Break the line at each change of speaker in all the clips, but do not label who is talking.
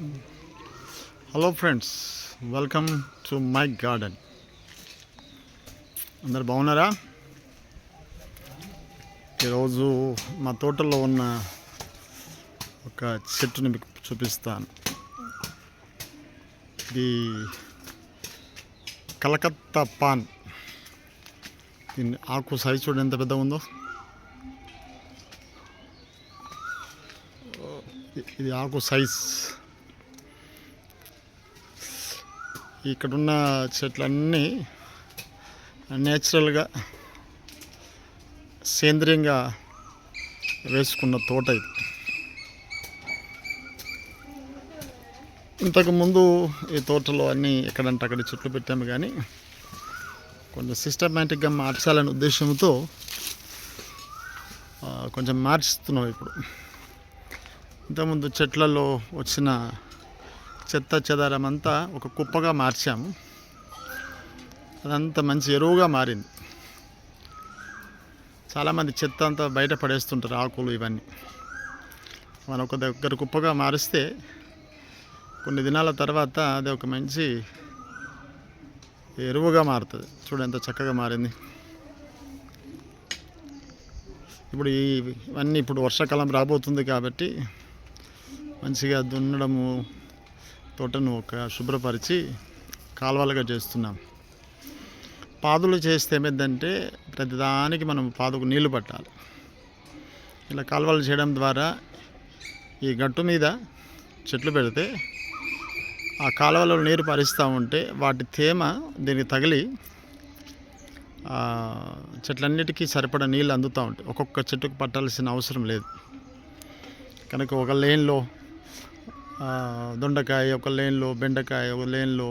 Hello friends, welcome to my garden. అందరు బాగున్నారా? ఈరోజు మా తోటలో ఉన్న ఒక చెట్టుని మీకు చూపిస్తాను. ఇది కలకత్తా పాన్. దీని ఆకు సైజు చూడండి ఎంత పెద్దగా ఉందో. ఇది ఆకు సైజ్. ఇక్కడున్న చెట్లన్నీ నేచురల్గా సేంద్రియంగా వేసుకున్న తోట ఇది. ఇంతకుముందు ఈ తోటలో అన్నీ ఎక్కడంటే అక్కడ చెట్లు పెట్టాము, కానీ కొంచెం సిస్టమేటిక్గా మార్చాలనే ఉద్దేశంతో కొంచెం మార్చుతున్నాం ఇప్పుడు. ఇంతకుముందు చెట్లలో వచ్చిన చెత్త చెదారం అంతా ఒక కుప్పగా మార్చాము. అదంతా మంచి ఎరువుగా మారింది. చాలామంది చెత్త అంతా బయట పడేస్తుంటారు, ఆకులు ఇవన్నీ. మనం ఒక దగ్గర కుప్పగా మారిస్తే కొన్ని దినాల తర్వాత అది ఒక మంచి ఎరువుగా మారుతుంది. చూడు ఎంత చక్కగా మారింది. ఇప్పుడు ఇవన్నీ ఇప్పుడు వర్షాకాలం రాబోతుంది కాబట్టి మంచిగా దున్నడము, తోటను ఒక శుభ్రపరిచి కాలువలుగా చేస్తున్నాం. పాదులు చేస్తే ఏమైందంటే ప్రతిదానికి మనం పాదుకు నీళ్లు పట్టాలి. ఇలా కాలువలు చేయడం ద్వారా ఈ గట్టు మీద చెట్లు పెడితే ఆ కాలువలో నీరు పరిస్తూ ఉంటే వాటి తేమ దీనికి తగిలి చెట్లన్నిటికీ సరిపడా నీళ్ళు అందుతూ ఉంటాయి. ఒక్కొక్క చెట్టుకు పట్టాల్సిన అవసరం లేదు. కనుక ఒక లేన్లో దొండకాయ, ఒక లేన్లో బెండకాయ, ఒక లేన్లో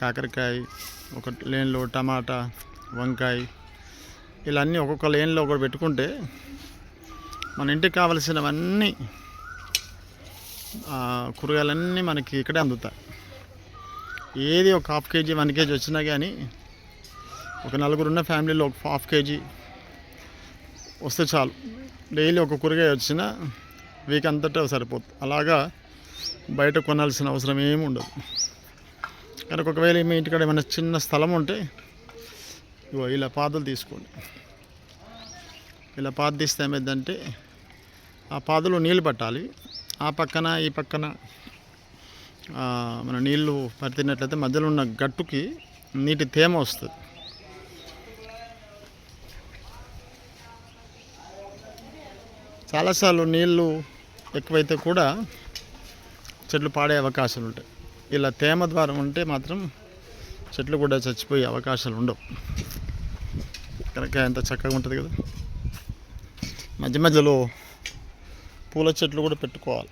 కాకరకాయ, ఒక లేన్లో టమాటా, వంకాయ, ఇలా అన్నీ ఒక్కొక్క లేన్లో ఒకటి పెట్టుకుంటే మన ఇంటికి కావలసినవన్నీ కూరగాయలన్నీ మనకి ఇక్కడే అందుతాయి. ఏది ఒక హాఫ్ కేజీ 1 కేజీ వచ్చినా కానీ ఒక నలుగురున్న ఫ్యామిలీలో ఒక హాఫ్ కేజీ వస్తే చాలు. డైలీ ఒక కూరగాయ వచ్చినా వీక్ అంతటా సరిపోతుంది. అలాగా బయట కొనాల్సిన అవసరం ఏమి ఉండదు. కనుక ఒకవేళ మీ ఇంటికాడ ఏమైనా చిన్న స్థలం ఉంటే ఇలా పాదులు తీసుకోండి. ఇలా పాదు తీస్తే ఏమైందంటే ఆ పాదులో నీళ్ళు పట్టాలి. ఆ పక్కన ఈ పక్కన మన నీళ్ళు పట్టినట్లయితే మధ్యలో ఉన్న గట్టుకి నీటి తేమ వస్తుంది. చాలాసార్లు నీళ్ళు ఎక్కువైతే కూడా చెట్లు పాడే అవకాశాలు ఉంటాయి. ఇలా తేమ ద్వారా ఉంటే మాత్రం చెట్లు కూడా చచ్చిపోయే అవకాశాలు ఉండవు. కనుక ఎంత చక్కగా ఉంటుంది కదా. మధ్య మధ్యలో పూల చెట్లు కూడా పెట్టుకోవాలి.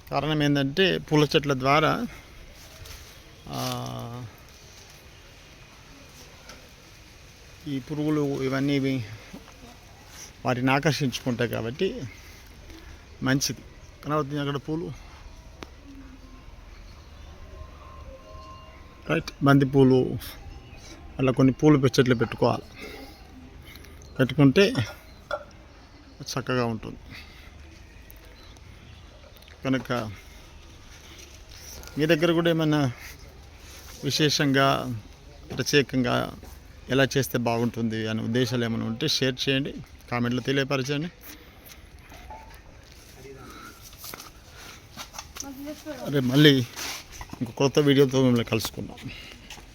కారణం ఏంటంటే పూల చెట్ల ద్వారా ఈ పురుగులు ఇవన్నీ వాటిని ఆకర్షించుకుంటాయి కాబట్టి మంచిది. కనబడుతుంది అక్కడ పూలు, రైట్. బంతి పూలు, అలా కొన్ని పూలు చెట్లు పెట్టుకోవాలి. పెట్టుకుంటే చక్కగా ఉంటుంది. కనుక మీ దగ్గర కూడా ఏమైనా విశేషంగా ప్రత్యేకంగా ఎలా చేస్తే బాగుంటుంది అనే ఉద్దేశాలు ఏమైనా ఉంటే షేర్ చేయండి, కామెంట్లో తెలియపరచండి. అరే మళ్ళీ ఇంకో కొత్త వీడియోతో మిమ్మల్ని కలుసుకుందాం.